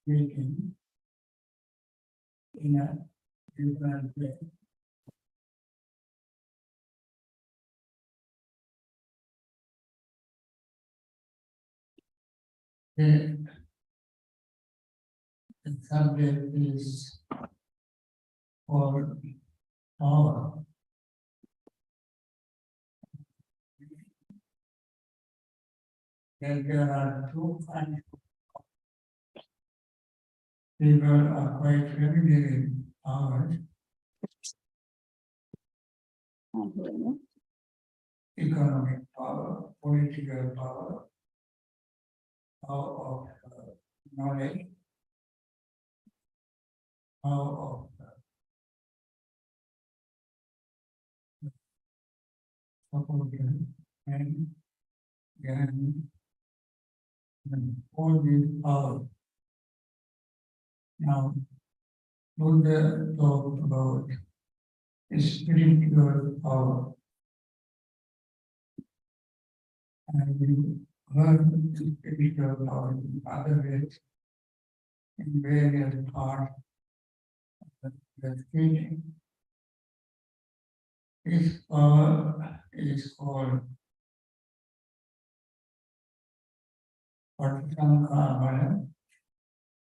Speaking in a different way. The subject is called power. And there are two kinds of people are quite familiar in power. Economic power, political power, power of knowledge, power of proposal, and all these power. Now, Buddha talked about spiritual power. And you heard spiritual power in other ways, in various parts of the teaching. This power is called Bhante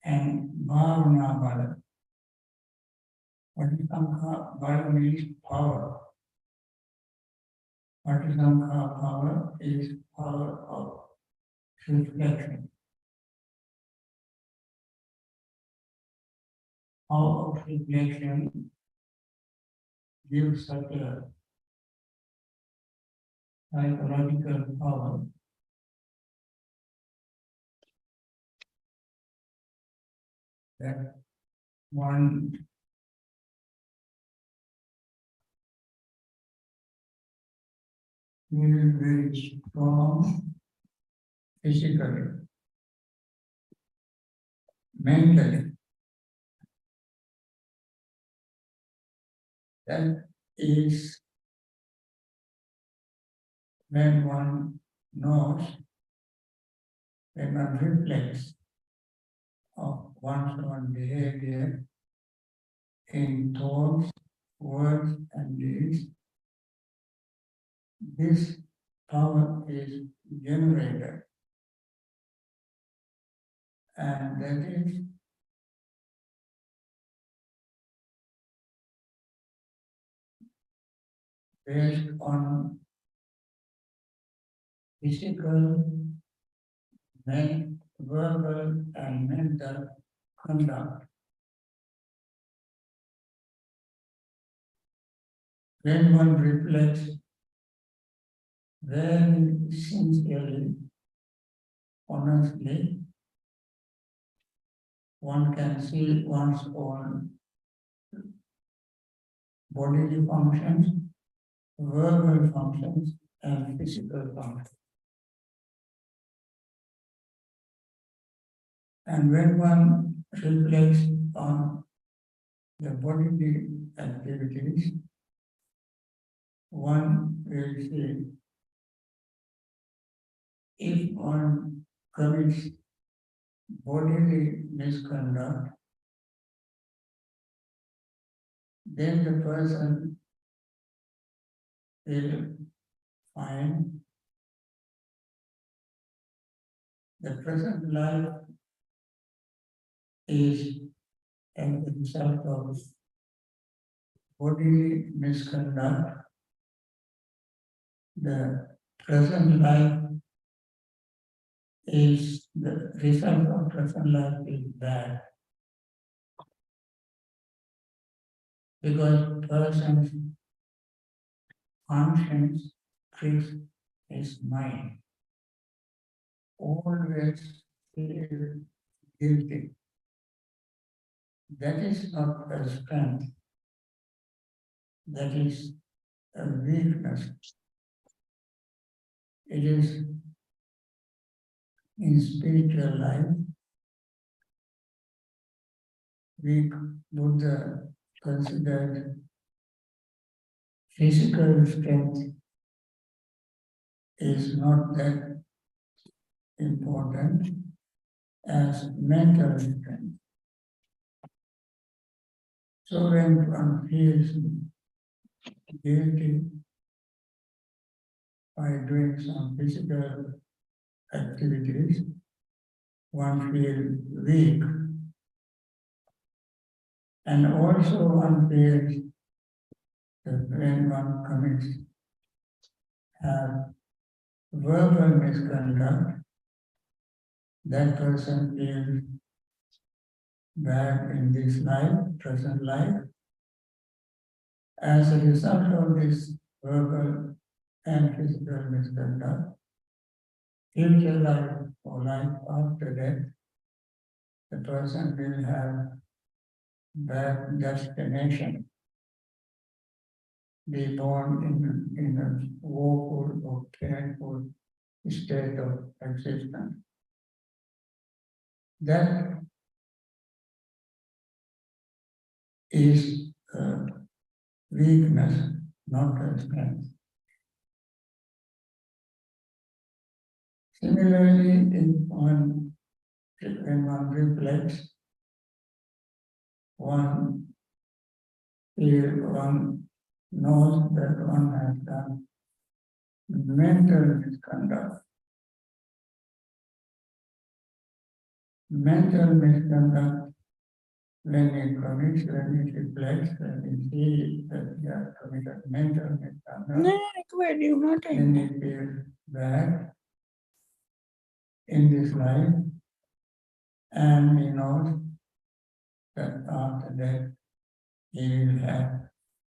and Bhavana. Bhante means power. Bhante power is power of reflection. Power of reflection gives such a psychological power that one feels very strong physically, mentally. That is when one knows, when one reflects of one's own behavior in thoughts, words, and deeds. This power is generated, and that is based on physical, verbal, and mental conduct. When one reflects very sincerely, honestly, one can see one's own bodily functions, verbal functions, and physical functions. And when one reflects on the bodily activities, one will see if one commits bodily misconduct, then the person will find the present life is as a result of bodily misconduct. The present life is the result of present life is bad. Because person's conscience tricks his mind. Always feel guilty. That is not a strength. That is a weakness. It is in spiritual life. weak Buddha considered physical strength is not that important as mental strength. So when one feels guilty by doing some physical activities, one feels weak. And also one feels that when one commits verbal misconduct, that person feels bad in this life, present life. As a result of this verbal and physical misconduct, future life or life after death, the person will have bad destination, be born in a woeful or painful state of existence. That is a weakness, not a strength. Similarly, when one reflects, one knows that one has done mental misconduct. Mental misconduct, when it reflects, when it sees that he has committed mental misconduct, then he feels bad in this life, and he knows that after death he will have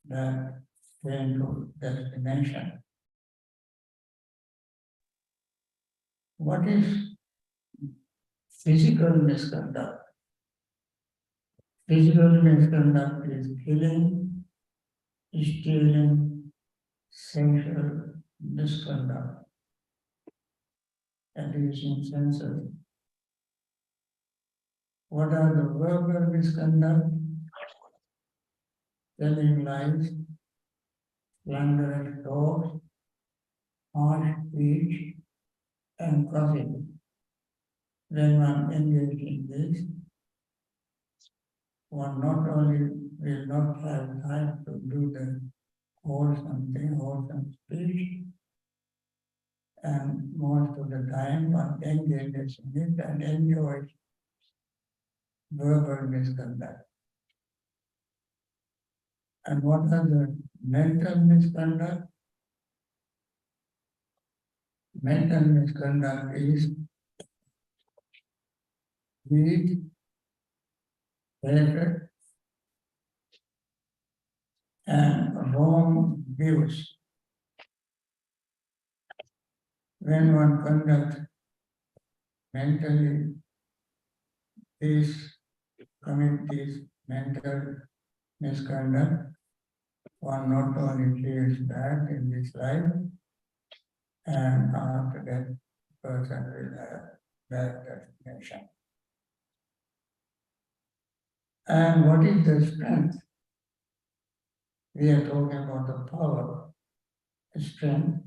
that painful destination. What is physical misconduct? Physical misconduct is killing, stealing, sexual misconduct, abusing senses. What are the verbal misconduct? Telling lies, slanderous talks, harsh speech, and gossip. When one engages in this, one not only will not have time to do the wholesome speech, and most of the time one engages in it and enjoys verbal misconduct. And what are the mental misconduct? Mental misconduct is greed, hatred, and wrong views. When one conducts mentally commit this mental misconduct, one not only feels bad in this life, and after that person will have bad destination. And what is the strength? We are talking about the power, strength.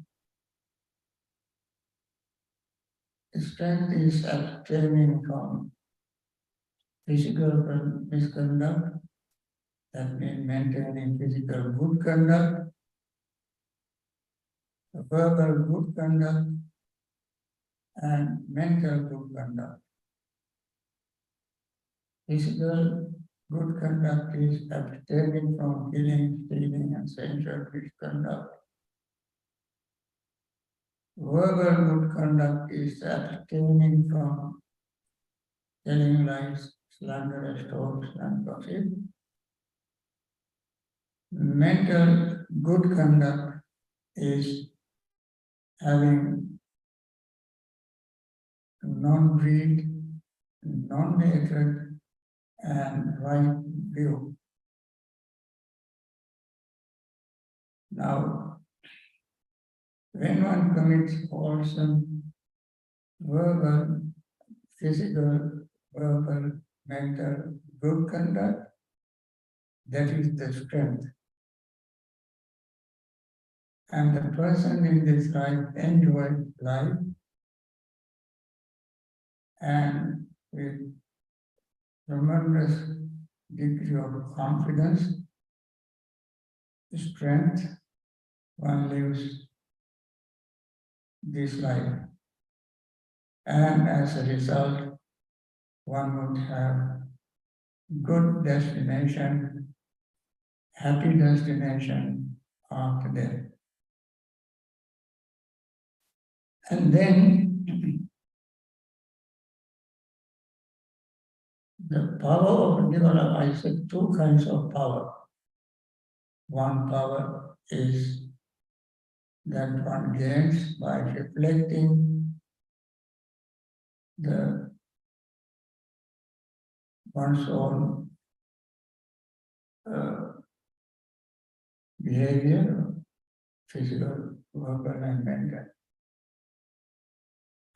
Strength is abstaining from physical misconduct, that means maintaining physical good conduct, verbal good conduct, and mental good conduct. Physical good conduct is abstaining from killing, stealing, and sensual misconduct. Verbal good conduct is abstaining from telling lies, slanderous talks, and gossip. Mental good conduct is having non-greed, non-hatred, and right view. Now, when one commits wholesome verbal, physical, verbal, mental good conduct, that is the strength. And the person in this life enjoys life and with tremendous degree of confidence, strength, one lives this life. And as a result, one would have good destination, happy destination after death. And then the power of development, I said two kinds of power. One power is that one gains by reflecting one's own behavior, physical, verbal, and mental.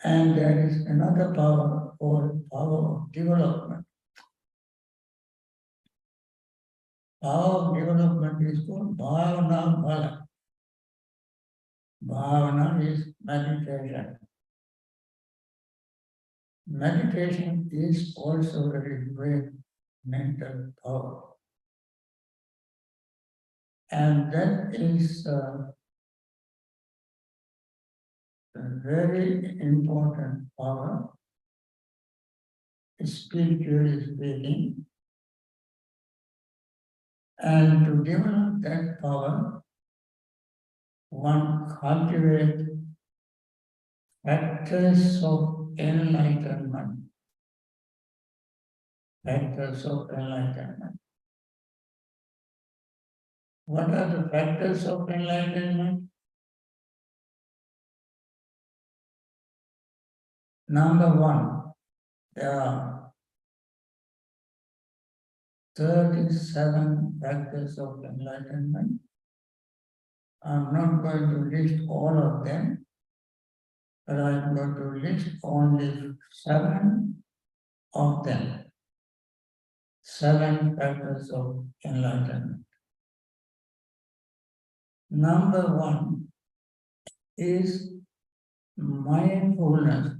And there is another power called power of development. Power of development is called Bhavana. Bhavana is meditation. Meditation is also a great mental power. And that is a very important power, spiritually speaking. And to develop that power, one cultivates factors of enlightenment. Factors of enlightenment. What are the factors of enlightenment? Number one, there are 37 factors of enlightenment. I'm not going to list all of them, but I'm going to list only 7 of them. 7 factors of enlightenment. Number one is mindfulness.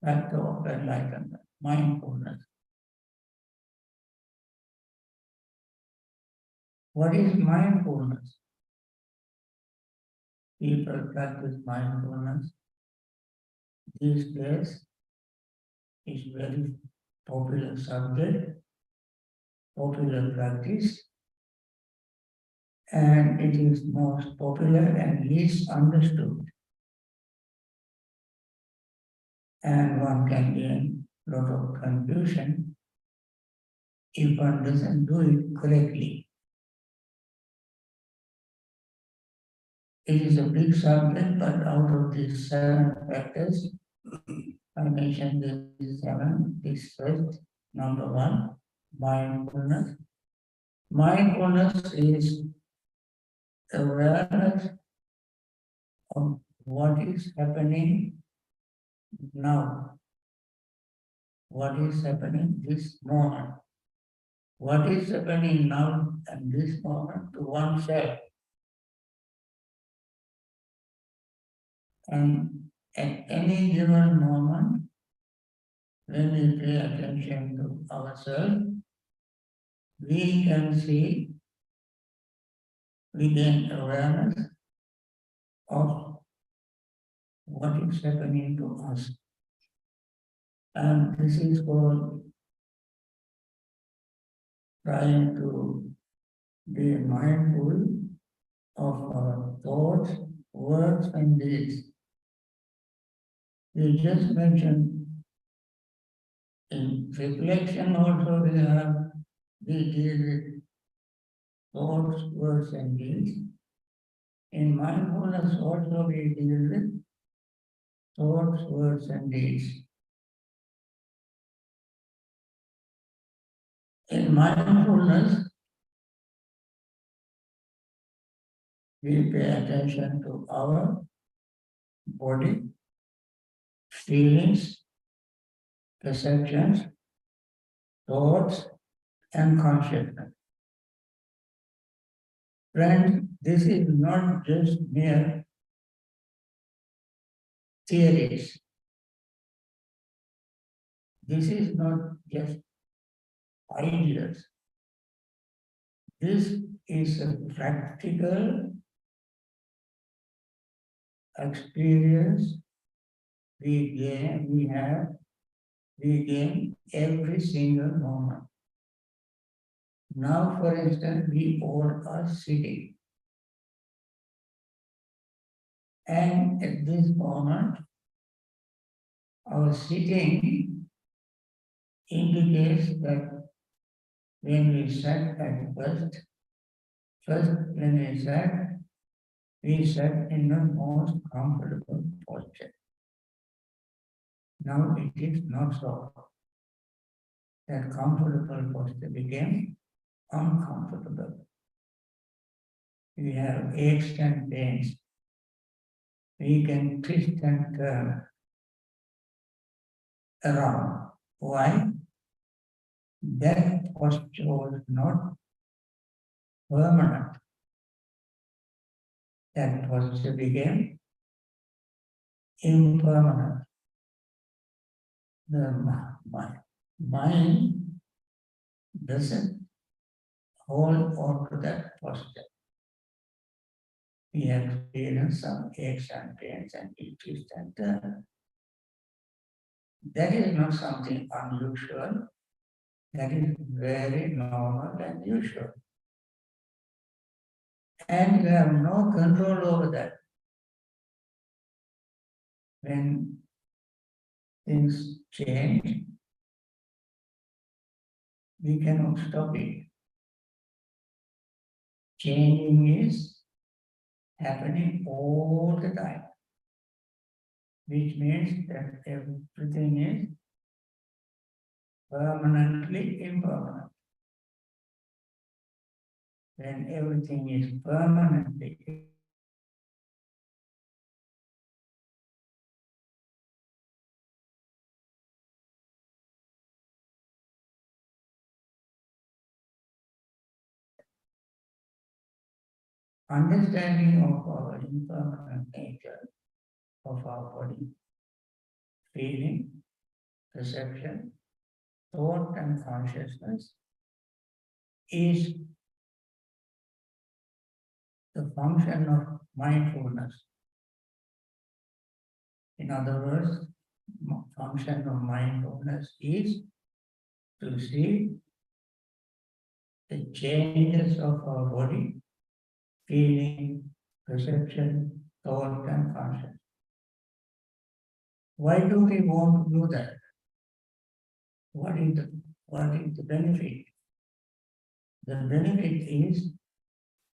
Factor of enlightenment, mindfulness. What is mindfulness? People practice mindfulness these days. It's very popular subject, popular practice, and it is most popular and least understood. And one can gain a lot of confusion if one doesn't do it correctly. It is a big subject, but out of these 7 factors, I mentioned these 7. This first, number one, mindfulness. Mindfulness is awareness of what is happening now. What is happening this moment. What is happening now and this moment to oneself. And at any given moment, when we pay attention to ourselves, we can see, we gain awareness of what is happening to us. And this is called trying to be mindful of our thoughts, words, and deeds. We just mentioned in reflection also we deal with thoughts, words, and deeds. In mindfulness also we deal with thoughts, words, and deeds. In mindfulness, we pay attention to our body, feelings, perceptions, thoughts, and consciousness. Friends, this is not just mere theories. This is not just ideas. This is a practical experience we gain every single moment. Now, for instance, we all are sitting. And at this moment, our sitting indicates that when we sat at first when we sat in the most comfortable posture. Now it is not so. That comfortable posture became uncomfortable. We have aches and pains. We can twist and turn around. Why? That posture was not permanent. That posture became impermanent. The mind doesn't hold on to that posture. We experience some aches and pains and we twist and turn. That is not something unusual. That is very normal and usual. And you have no control over that. When things change, we cannot stop it. Changing is happening all the time, which means that everything is permanently impermanent. When everything is permanently understanding of our impermanent nature of our body, feeling, perception, thought and consciousness is the function of mindfulness. In other words, function of mindfulness is to see the changes of our body, feeling, perception, thought and consciousness. Why do we want to do that? What is the benefit? The benefit is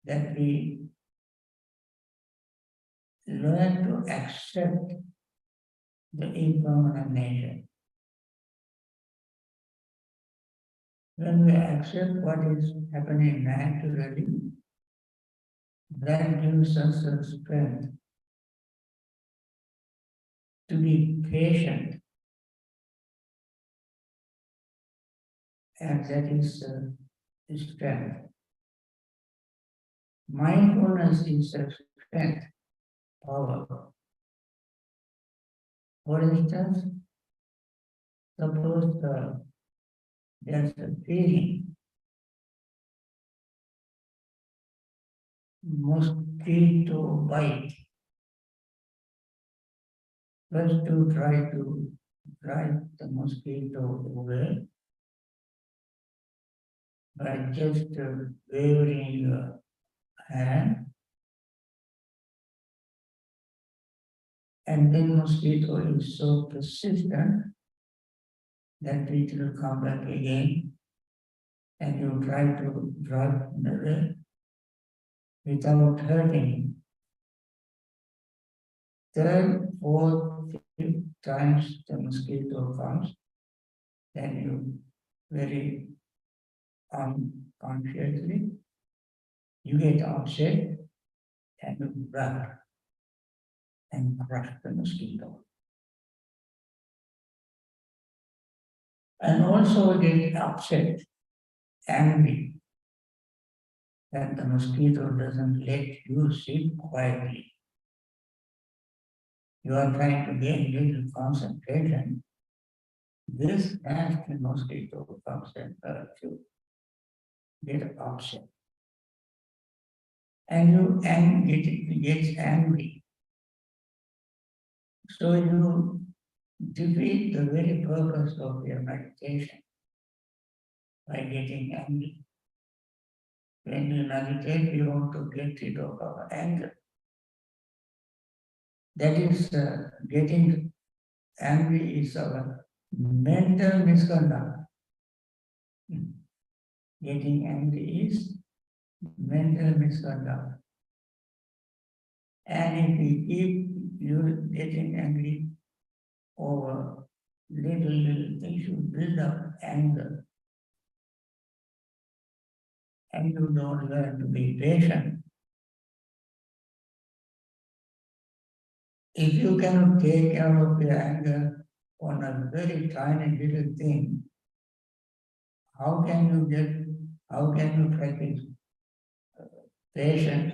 that we learn to accept the impermanent nature. When we accept what is happening naturally, that gives us the strength to be patient. And that is the strength. Mindfulness is a strength, power. For instance, suppose there's a feeling, mosquito bite. First to try to drive the mosquito away by just waving your hand, and then mosquito is so persistent that it will come back again, and you try to drive it away without hurting. Third, fourth, fifth times the mosquito comes, then you very unconsciously, you get upset and you run and crush the mosquito. and also get upset, angry, that the mosquito doesn't let you sit quietly. You are trying to gain little concentration. This nasty mosquito comes and hurts you. Get upset. And it gets angry. So you defeat the very purpose of your meditation by getting angry. When you meditate, you want to get rid of our anger. That is, getting angry is our mental misconduct. Getting angry is mental misconduct. And if we keep you getting angry over little things, you build up anger. And you don't learn to be patient. If you cannot take care of your anger on a very tiny little thing, how can you practice patience?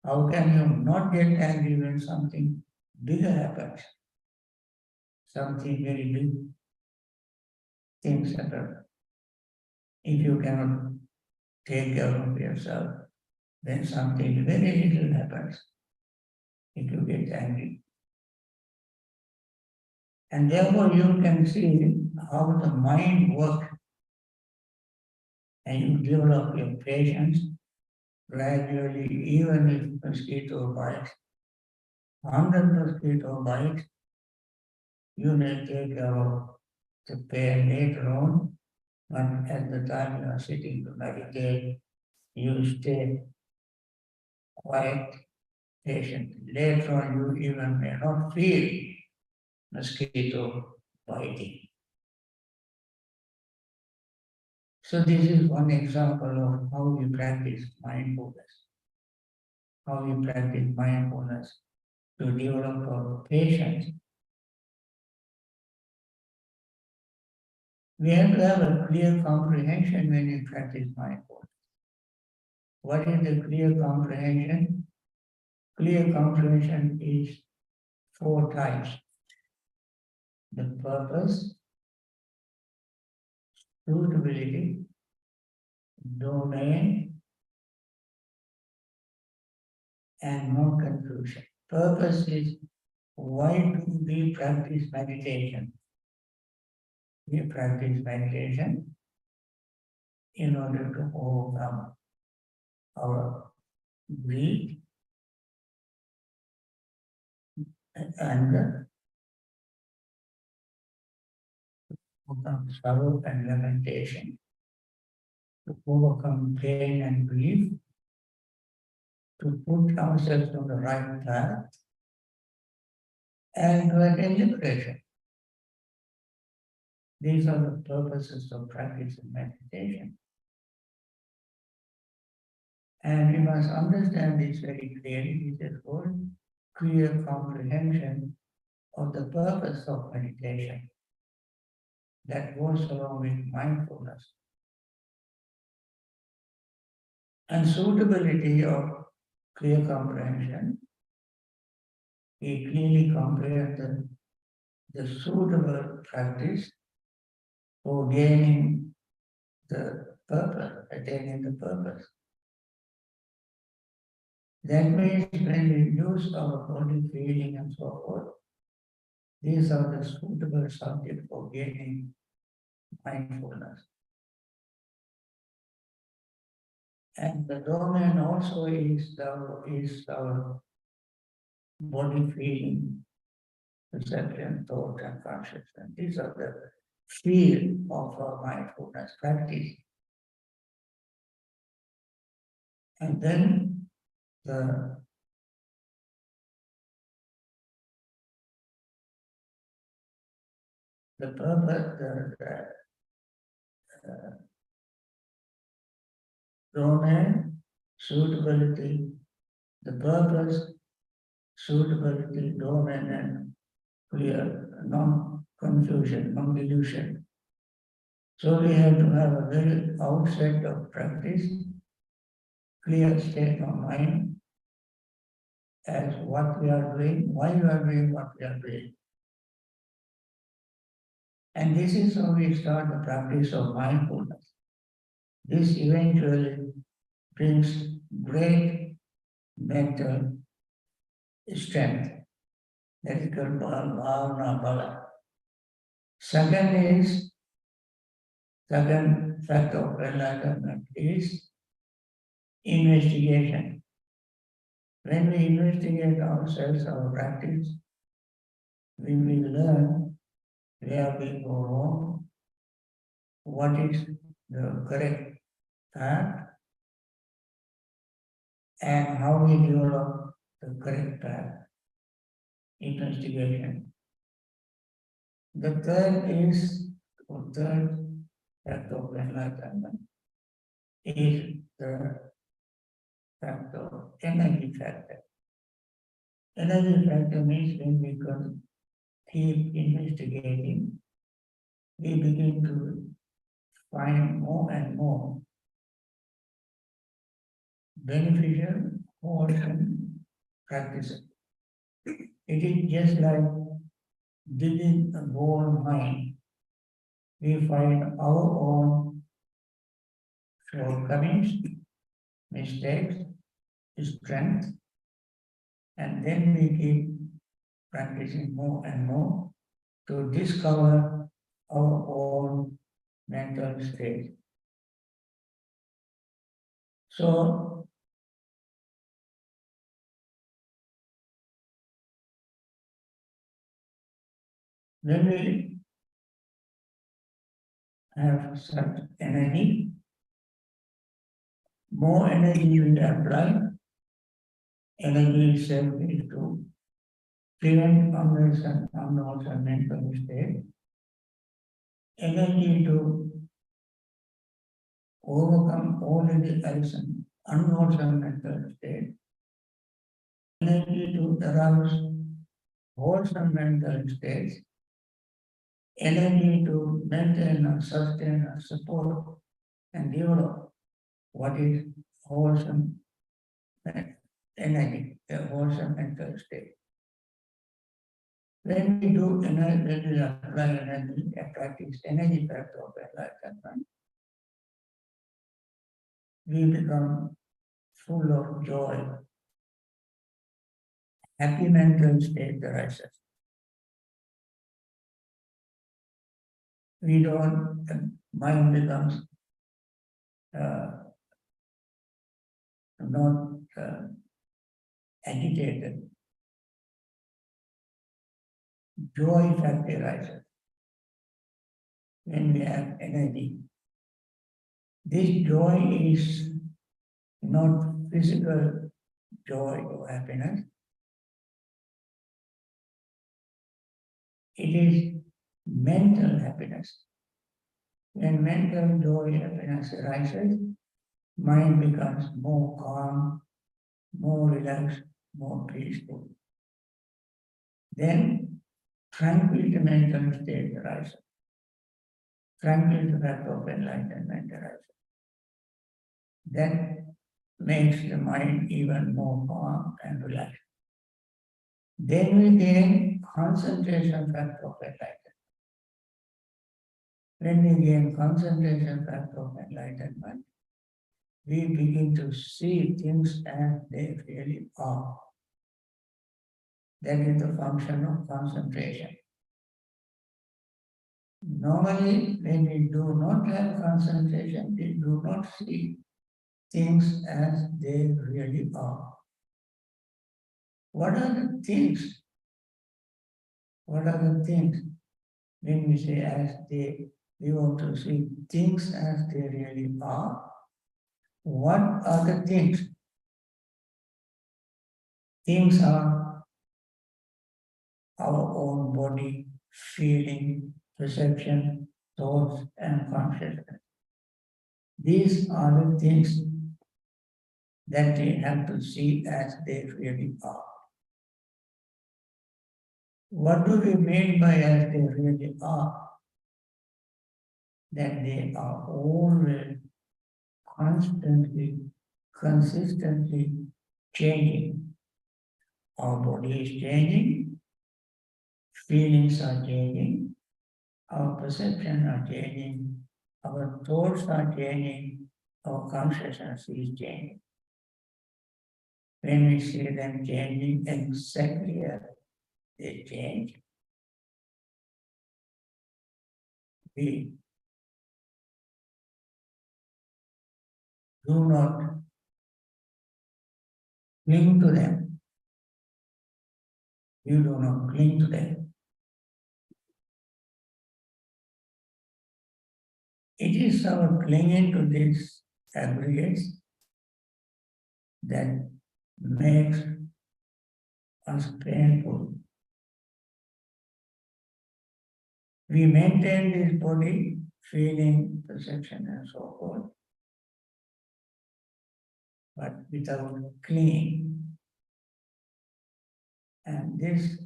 How can you not get angry when something bigger happens? Something very big things happen. If you cannot take care of yourself, then something very little happens. If you get angry. And therefore you can see how the mind works, and you develop your patience gradually. Even if mosquito bites, 100 mosquito bites, you may take care of the pain later on, but at the time you are sitting to meditate, you stay quiet, patient. Later on you even may not feel mosquito biting. So this is one example of how we practice mindfulness. How we practice mindfulness to develop our patience. We have to have a clear comprehension when we practice mindfulness. What is the clear comprehension? Clear comprehension is 4 types. The purpose, suitability, domain, and non-confusion. Purpose is, why do we practice meditation? We practice meditation in order to overcome our greed, anger, overcome sorrow and lamentation, to overcome pain and grief, to put ourselves on the right path, and to attain liberation. These are the purposes of practicing meditation. And we must understand this very clearly. It is called clear comprehension of the purpose of meditation that goes along with mindfulness. And suitability of clear comprehension, we clearly comprehend the suitable practice for gaining the purpose, attaining the purpose. That means when we use our body, feeling, and so forth, these are the suitable subjects for gaining mindfulness. And the domain also is our body, feeling, perception, thought, and consciousness. These are the field of our mindfulness practice. And then the purpose, domain, suitability, the purpose, suitability, domain, and clear, non-confusion, non-delusion. So we have to have a very outset of practice, clear state of mind as what we are doing, why we are doing what we are doing. And this is how we start the practice of mindfulness. This eventually brings great mental strength. That is called Bhavana. Second factor of enlightenment is investigation. When we investigate ourselves, our practice, we will learn where we go wrong, what is the correct path, and how we develop the correct path. Investigation. The third factor of enlightenment is the factor, energy factor. Energy factor means when we can keep investigating, we begin to find more and more beneficial, wholesome practices. It is just like digging a gold mine. We find our own shortcomings, mistakes, strength, and then we keep practicing more and more to discover our own mental state. So, when we have such energy, more energy will apply. Energy itself is to prevent unwholesome mental state. Energy to overcome all the unwholesome mental state. Energy to arouse wholesome mental states. Energy to maintain and sustain and support and develop what is wholesome energy, a wholesome mental state. When we apply energy and practice energy factor of enlightenment, we become full of joy. Happy mental state arises. We don't, the mind becomes not agitated. Joy factor arises when we have energy. This joy is not physical joy or happiness. It is mental happiness. When mental joy, happiness arises, mind becomes more calm, more relaxed, more peaceful. Then tranquility mental state arises. Tranquility factor of enlightenment arises. That makes the mind even more calm and relaxed. Then we gain concentration factor of enlightenment. When we gain concentration factor of enlightenment, we begin to see things as they really are. That is the function of concentration. Normally, when we do not have concentration, we do not see things as they really are. What are the things? What are the things? When we say as they, we want to see things as they really are. What are the things? Things are our own body, feeling, perception, thoughts, and consciousness. These are the things that we have to see as they really are. What do we mean by as they really are? that they are always constantly, consistently changing. Our body is changing, feelings are changing, our perception are changing, our thoughts are changing, our consciousness is changing. When we see them changing exactly as they change, we do not cling to them. You do not cling to them. It is our clinging to these aggregates that makes us painful. We maintain this body, feeling, perception, and so forth, but without clinging. And this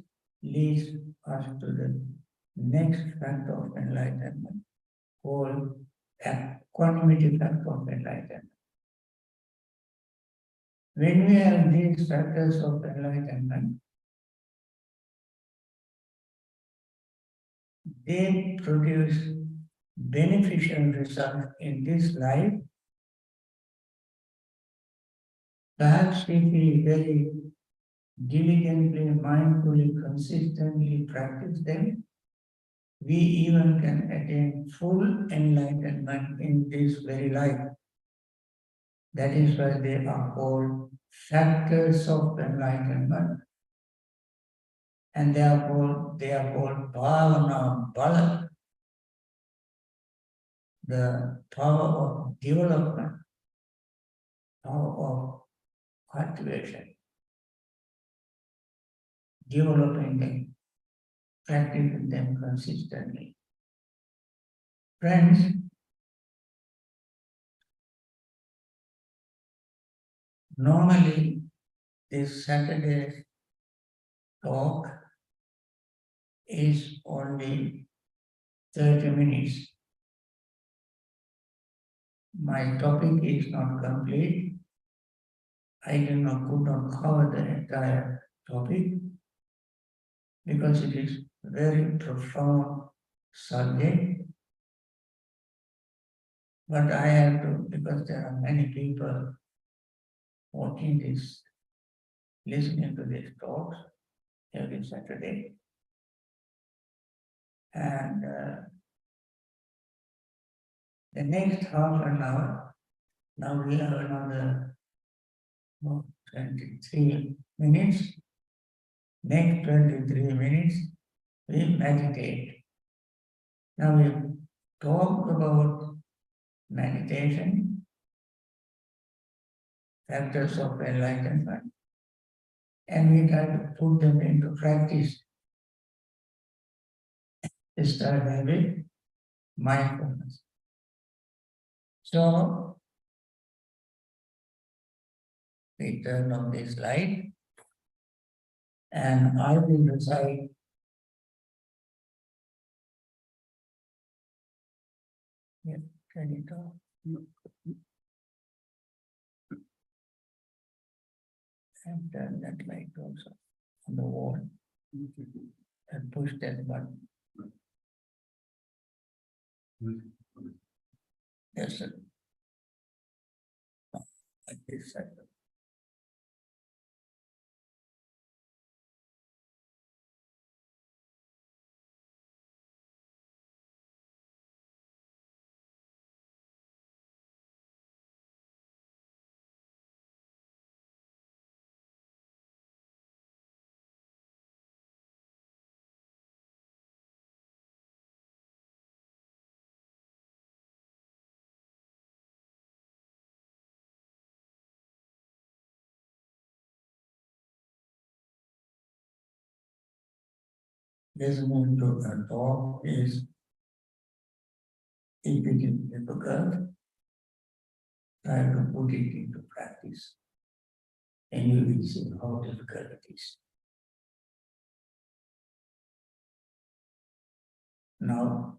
leads us to the next factor of enlightenment, called equanimity factor of enlightenment. When we have these factors of enlightenment, they produce beneficial results in this life. Perhaps if we very diligently, mindfully, consistently practice them, we even can attain full enlightenment in this very life. That is why they are called factors of enlightenment. And they are called Bhavana, Bala, the power of development, power of cultivation, developing them, practicing them consistently. Friends, normally this Saturday talk is only 30 minutes. My topic is not complete. I could not cover the entire topic because it is very profound subject. But I have to, because there are many people watching this, listening to these talks every Saturday. And the next half an hour, now we have another 23 minutes. Next 23 minutes, we meditate. Now we talk about meditation, factors of enlightenment, and we try to put them into practice. Start with mindfulness. So, we turn on this light, and I will recite can you talk? And turn that light also on the wall and push that button. Yes, sir. Like this side. Listening to a talk is, if it is difficult, try to put it into practice. And you will see how difficult it is. Now,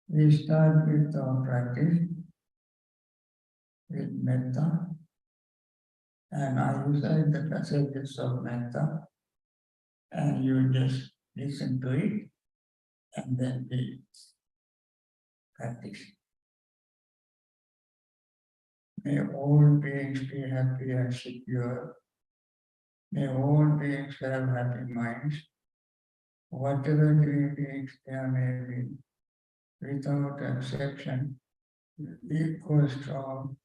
We start with our practice with metta, and I recite the passages of metta, and you just listen to it, and then we practice. May all beings be happy and secure. May all beings have happy minds. Whatever living beings there may be, without exception, equal, strong,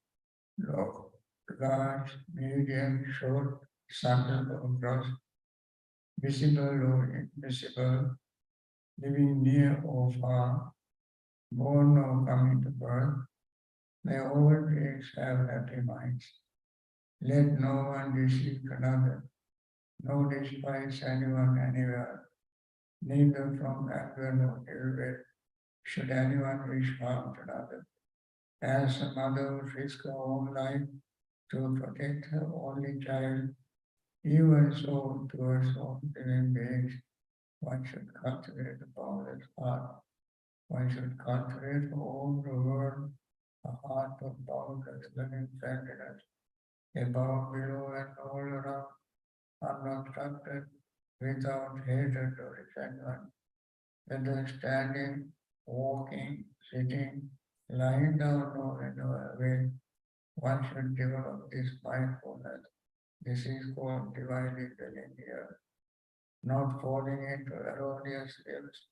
low, large, medium, short, subtle or gross, visible or invisible, living near or far, born or coming to birth, may all beings have happy minds. Let no one deceive another, nor despise anyone anywhere, neither from anger nor ill will should anyone wish harm to another. As a mother would risk her own life to protect her only child, even so towards all living beings, one should cultivate a boundless heart. One should cultivate for all the world a heart of boundless loving friendliness, above, below, and all around, unobstructed, without hatred or resentment, whether standing, walking, sitting, lying down, or in a way, one should develop this mindfulness. This is called divinely living here, not falling into erroneous ills,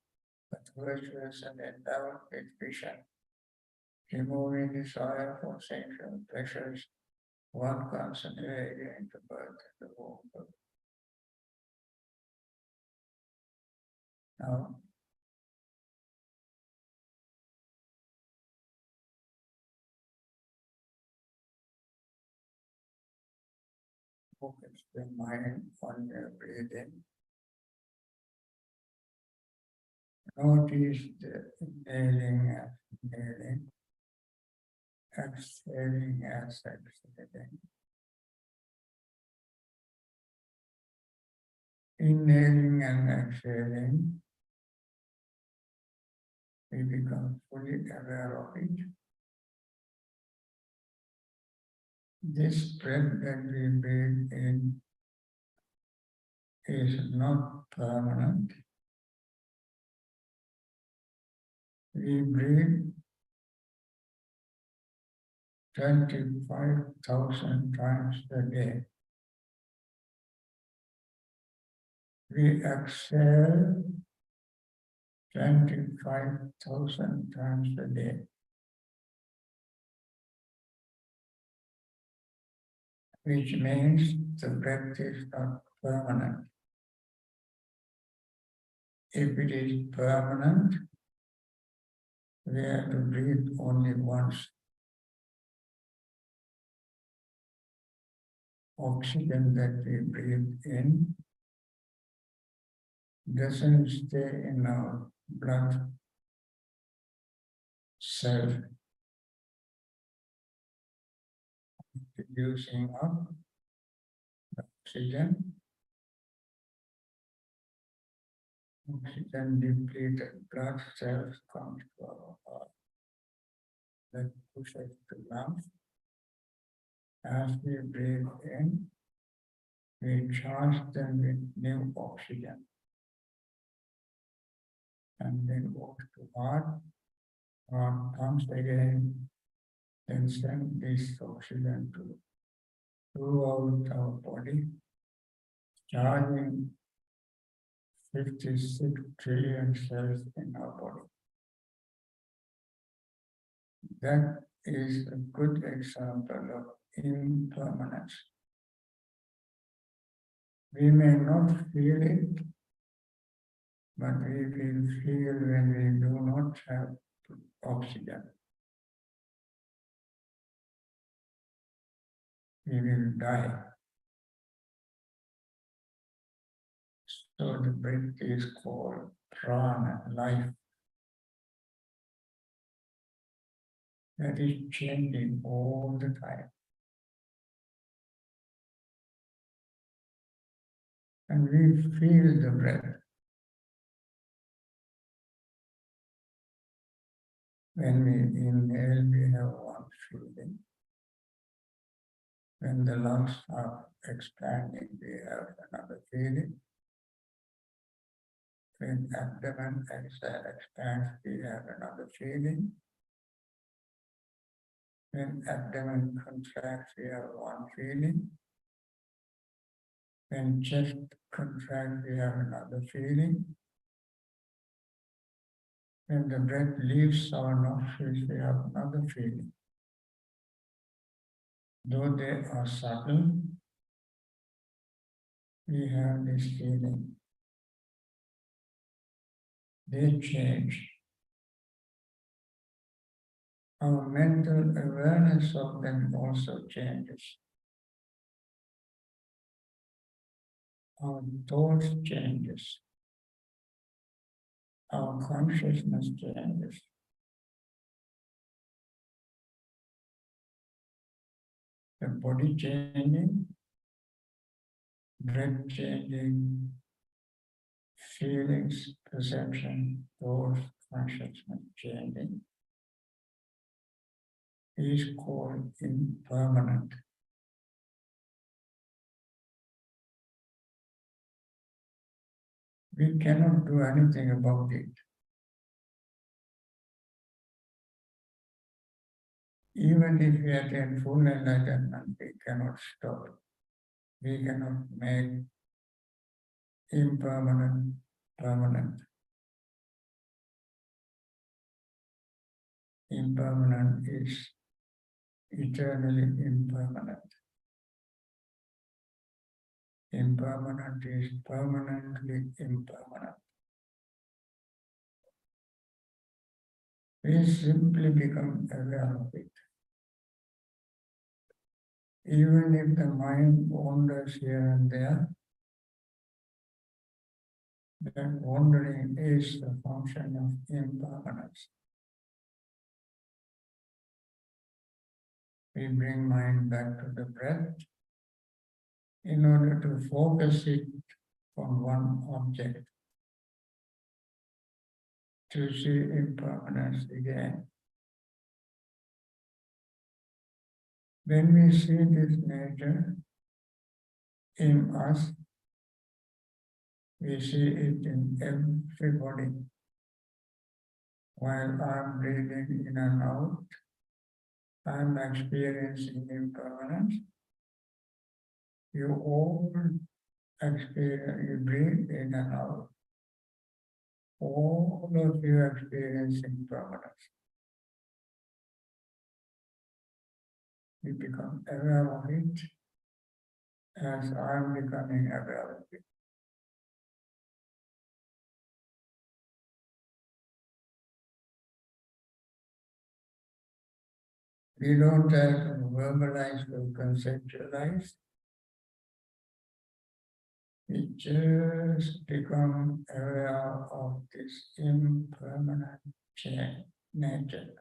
but virtuous and endowed with vision, removing desire for sensual pleasures, one comes again to birth in the womb. Now, focus the mind on your breathing. Notice the inhaling as inhaling, exhaling as exhaling. Inhaling and exhaling, we become fully aware of it. This breath that we breathe in is not permanent. We breathe 25,000 times a day. We exhale 25,000 times a day. Which means the breath is not permanent. If it is permanent, we have to breathe only once. Oxygen that we breathe in doesn't stay in our blood cell, using up oxygen. Oxygen depleted blood cells come to our heart. That pushes the lungs. As we breathe in, we charge them with new oxygen. And then goes to heart comes again, then send this oxygen to throughout our body, charging 56 trillion cells in our body. That is a good example of impermanence. We may not feel it, but we will feel when we do not have oxygen. We will die. So the breath is called prana, life. That is changing all the time. And we feel the breath. When we inhale, we have one feeling. When the lungs are expanding, we have another feeling. When abdomen expands, we have another feeling. When abdomen contracts, we have one feeling. When chest contracts, we have another feeling. When the breath leaves our nostrils, we have another feeling. Though they are subtle, we have this feeling. They change. Our mental awareness of them also changes. Our thoughts changes. Our consciousness changes. The body changing, breath changing, feelings, perception, thoughts, consciousness changing is called impermanent. We cannot do anything about it. Even if we attain full enlightenment, we cannot stop. We cannot make impermanent permanent. Impermanent is eternally impermanent. Impermanent is permanently impermanent. We simply become aware of it. Even if the mind wanders here and there, that wandering is the function of impermanence. We bring mind back to the breath in order to focus it on one object, to see impermanence again. When we see this nature in us, we see it in everybody. While I'm breathing in and out, I'm experiencing impermanence. You all experience, you breathe in and out. All of you experience impermanence. You become aware of it as I'm becoming aware of it. We don't have to verbalize or conceptualize. We just become aware of this impermanent nature.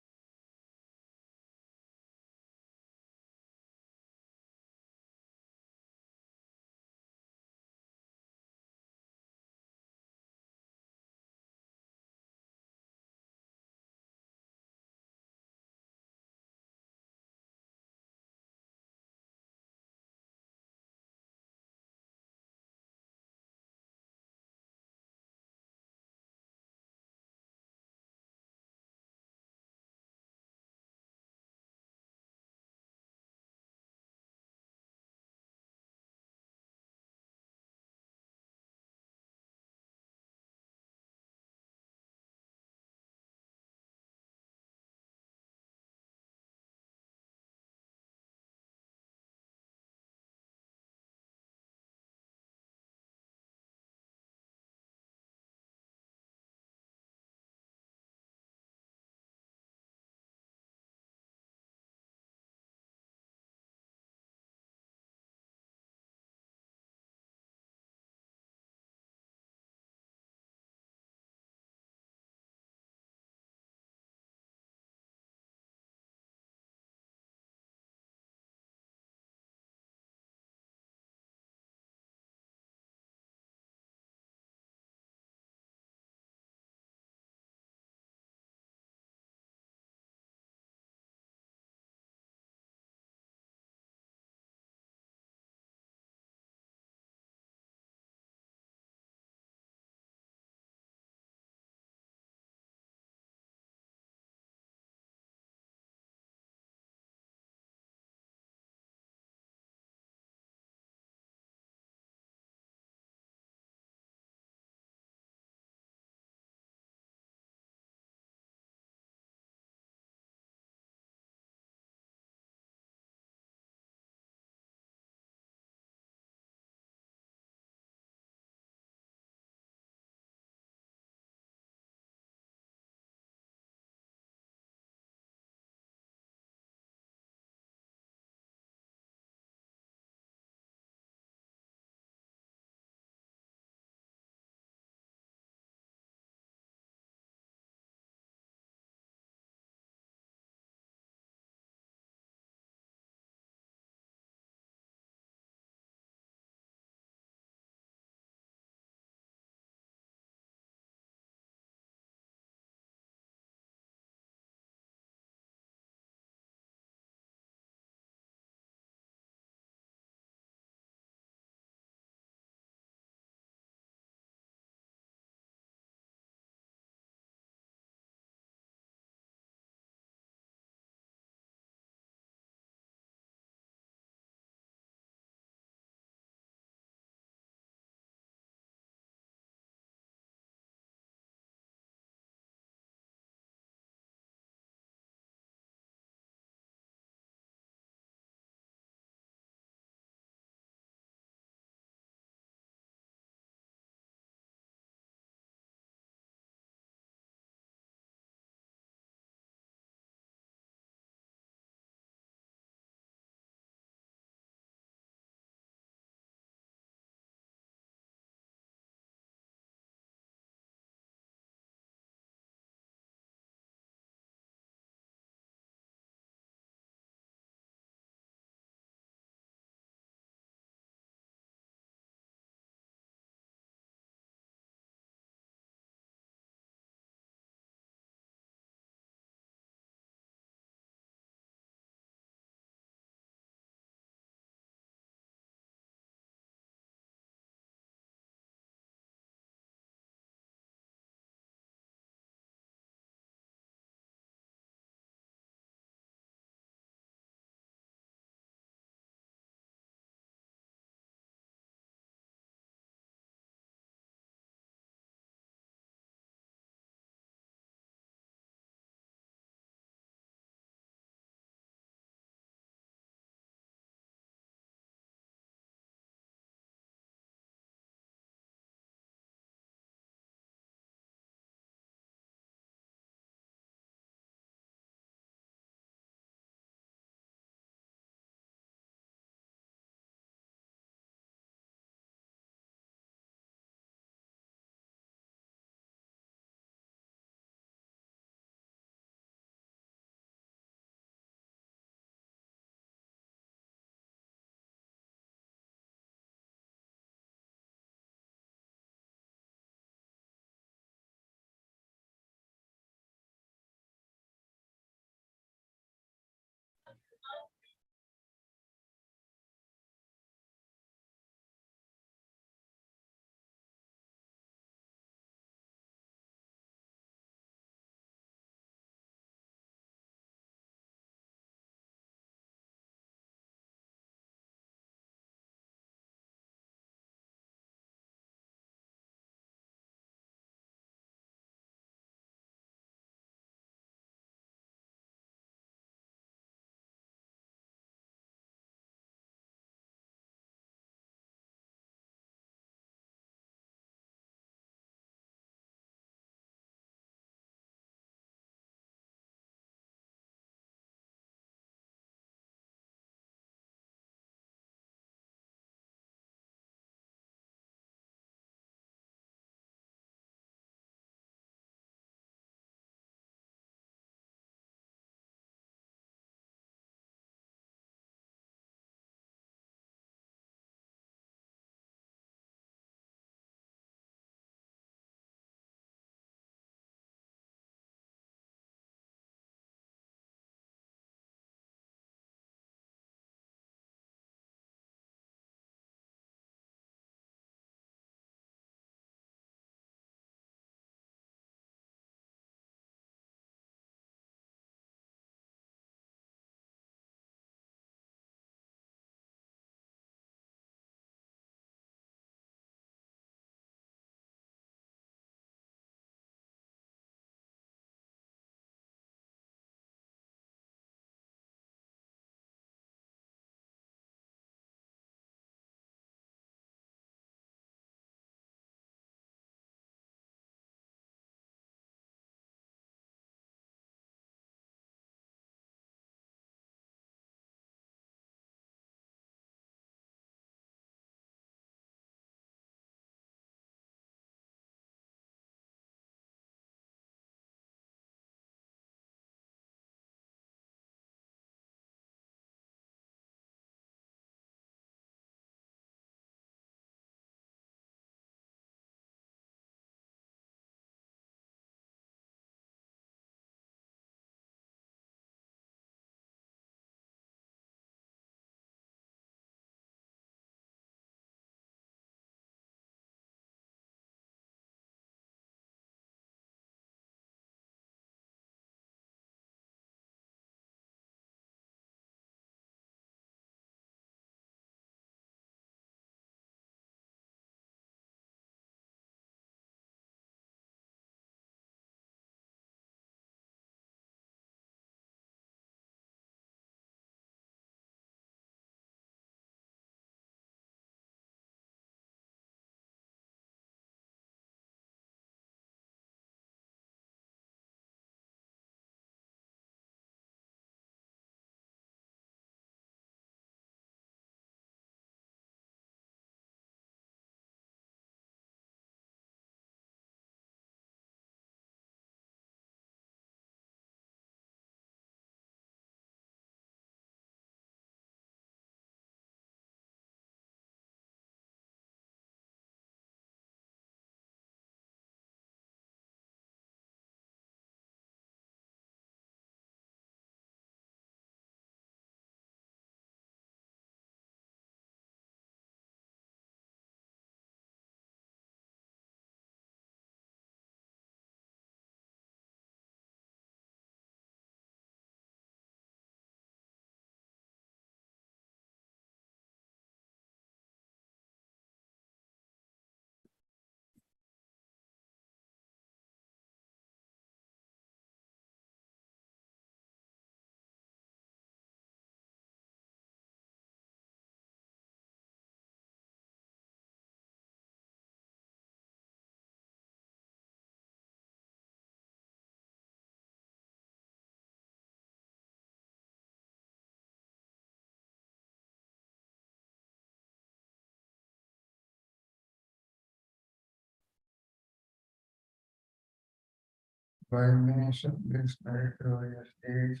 by means of this meritorious deeds,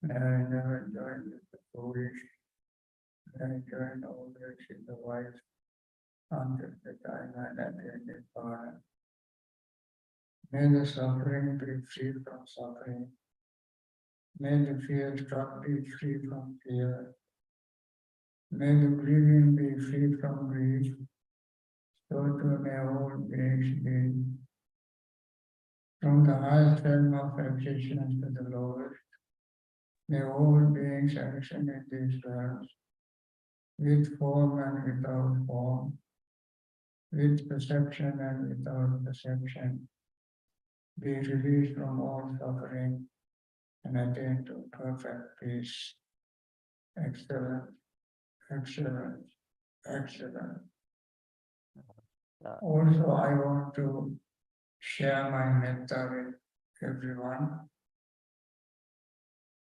may I never join with the foolish, may I join always in the wise, until the time I attain Bhavana. May the suffering be free from suffering. May the fear-struck be free from fear. May the grieving be free from grief. So too may all beings be. From the highest realm of existence to the lowest, may all beings action in these realms, with form and without form, with perception and without perception, be released from all suffering and attain to perfect peace. Excellent, excellent, excellent. Also, I want to share my metta with everyone.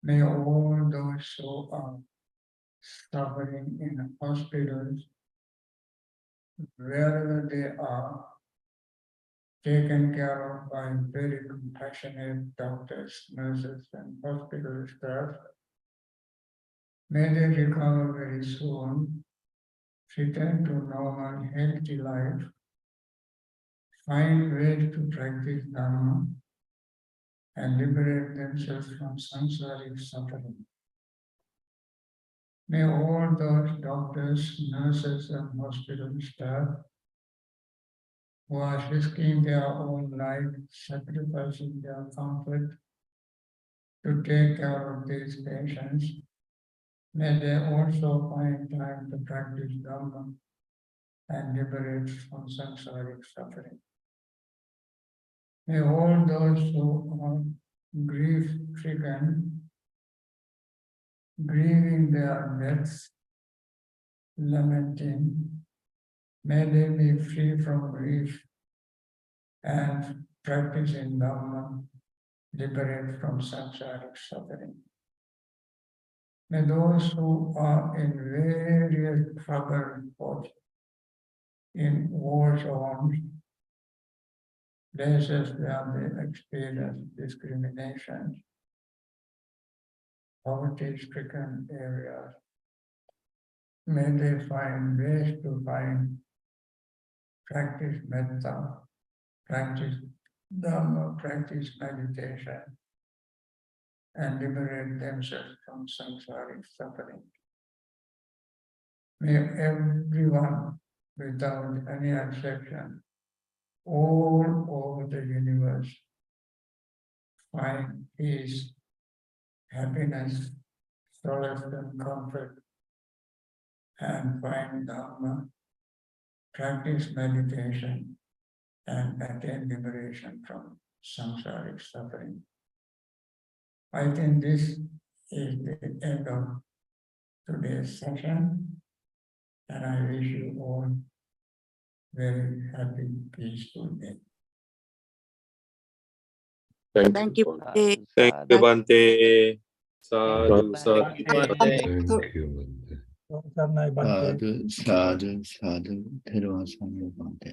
May all those who are suffering in hospitals, wherever they are, taken care of by very compassionate doctors, nurses, and hospital staff. May they recover very soon, return to normal, healthy life, find ways to practice Dhamma, and liberate themselves from samsaric suffering. May all those doctors, nurses, and hospital staff who are risking their own life, sacrificing their comfort to take care of these patients, may they also find time to practice Dhamma and liberate from samsaric suffering. May all those who are grief-stricken, grieving their deaths, lamenting, may they be free from grief and practice in Dhamma, liberate from samsaric suffering. May those who are in various troubled spots, in war zones, places where they experience discrimination, poverty-stricken areas, may they find ways to practice metta, practice Dhamma, practice meditation, and liberate themselves from samsaric suffering. May everyone, without any exception, all over the universe, find peace, happiness, solace, and comfort, and find Dhamma, practice meditation, and attain liberation from samsaric suffering. I think this is the end of today's session, and I wish you all very happy, peaceful day. Thank you, Bhante. Thank you, Bhante. Sadhu, sadhu, Thank you, Bhante. Sadhu, sadhu, sadhu, Bhante.